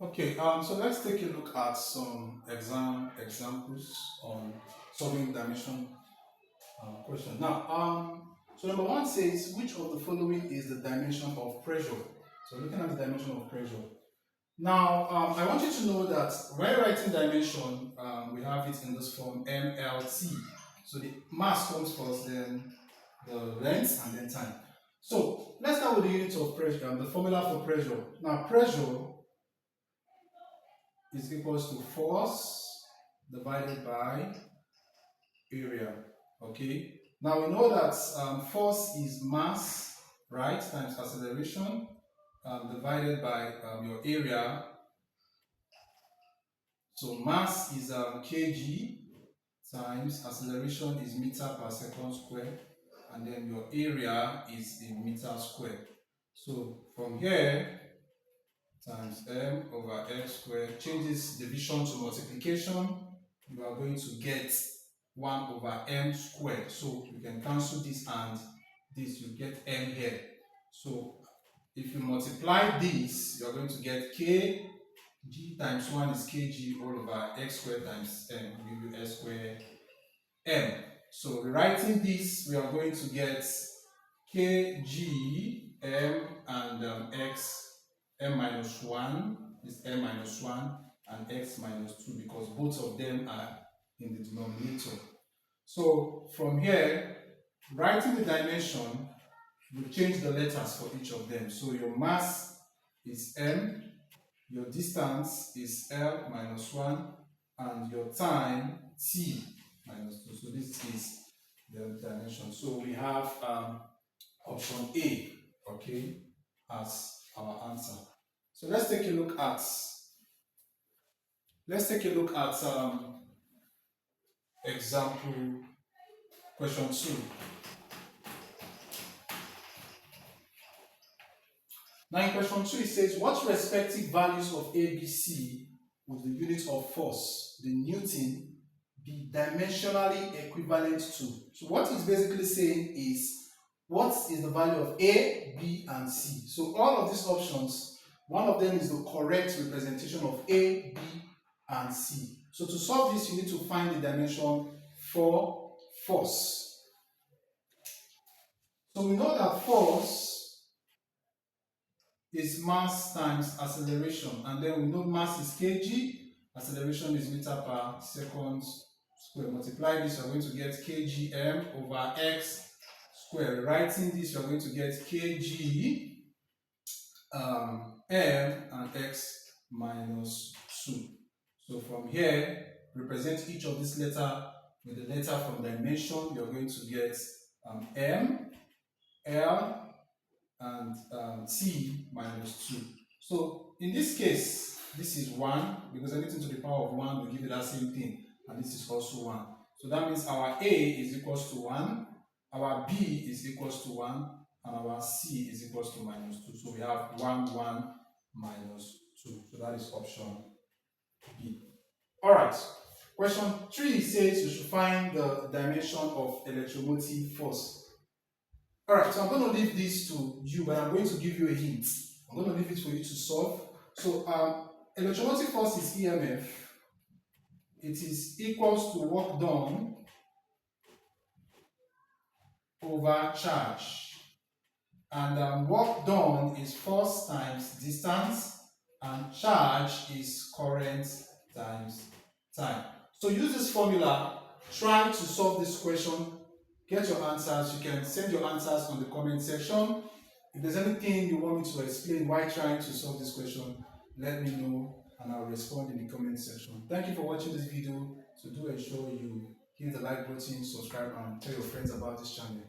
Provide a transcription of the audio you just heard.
Okay, so let's take a look at some examples on solving dimension question. Now, so number one says, which of the following is the dimension of pressure? So looking at the dimension of pressure. Now, I want you to know that when writing dimension, we have it in this form MLT. So the mass comes first, then the length, and then time. So let's start with the unit of pressure, the formula for pressure. Now, pressure is equals to force divided by area. Okay. Now we know that force is mass, right, times acceleration divided by your area. So mass is kg times acceleration is meter per second square, and then your area is in meter square. So from here, times m over x squared, changes division to multiplication, you are going to get 1 over m squared. So you can cancel this and this, you get m here. So if you multiply this, you are going to get k g times 1 is kg all over x squared times m, will give you s squared m. So rewriting this, we are going to get kg m and x, m minus 1 is m minus 1 and x minus 2 because both of them are in the denominator. So from here, writing the dimension, you change the letters for each of them. So your mass is m, your distance is l minus 1, and your time t minus 2. So this is the dimension. So we have option A, okay, as our answer. So let's take a look at example question 2. Now in question 2 it says, what respective values of ABC would the unit of force, the Newton, be dimensionally equivalent to? So what it's basically saying is, what is the value of A, B, and C? So all of these options, one of them is the correct representation of A, B, and C. So to solve this, you need to find the dimension for force. So we know that force is mass times acceleration, and then we know mass is kg, acceleration is meter per second square. Multiply this, you are going to get kgm over x square. Writing this, you are going to get kg m and x minus 2. So from here, represent each of this letter with the letter from dimension. You are going to get m, l, and t minus 2. So in this case, this is 1 because anything to the power of 1 will give you that same thing, and this is also 1. So that means our a is equals to 1, our b is equals to 1, and our c is equals to minus 2. So we have 1, 1, minus 2. So that is option B. Alright, question 3 says you should find the dimension of electromotive force. Alright, so I'm going to leave this to you, but I'm going to give you a hint. I'm going to leave it for you to solve. So electromotive force is EMF. It is equals to work done over charge. And work done is force times distance, and charge is current times time. So use this formula, try to solve this question, get your answers. You can send your answers on the comment section. If there's anything you want me to explain while trying to solve this question, let me know and I'll respond in the comment section. Thank you for watching this video. So do ensure you hit the like button, subscribe, and tell your friends about this channel.